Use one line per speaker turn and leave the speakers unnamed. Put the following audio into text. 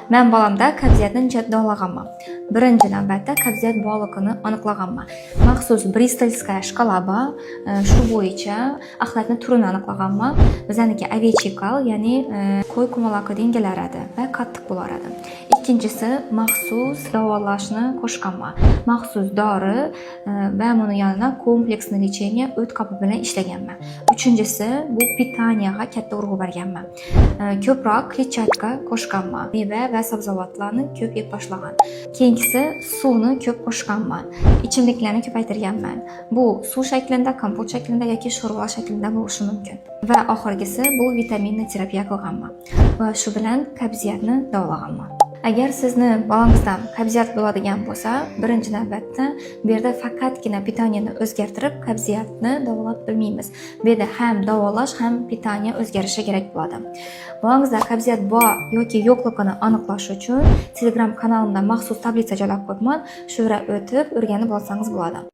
Men bolamda qabziyatni davolaganman. Birinchi navbatda qabziyat borligini aniqlaganman. Maxsus Bristolskaya shkala bor, shu bo'yicha axlatni turini aniqlaganman. Bizniki ovechikal, ya'ni qo'y kumaloqi dengilaradi va qattiq bo'laradi. Ikkinchisi maxsus davolashni qo'shganman. Maxsus dori va buni yanına kompleksli lecheniya o't qapi bilan ishlaganman. Uchinchisi bu pitaniyaga katta urg'u berganman. Ko'proq kletchatka qo'shganman. Meva va sabzavotlarni ko'p yeb tashlagan. Keyingisi suvni ko'p qo'shganman. Ichimliklarni ko'paytirganman. Bu suv shaklida, kompot shaklida yoki sho'rva shaklida bo'lishi mumkin. Va oxirgisi bu vitaminni terapiya qilganman. Va shu bilan qabziyatni davolaganman. Agar sizni bolangizdan qabziyat bo'ladigan bo'lsa, birinchi navbatda bu yerda faqatgina pitaniyani o'zgartirib qabziyatni davolab bilmaymiz. Bu yerda ham davolash, ham pitaniya o'zgarishi kerak bo'ladi. Bolangizda qabziyat bor yoki yo'qligini aniqlash uchun Telegram kanalimda maxsus tablitsa joylab qo'yibman. Shu yerga o'tib o'rganib olsangiz bo'ladi.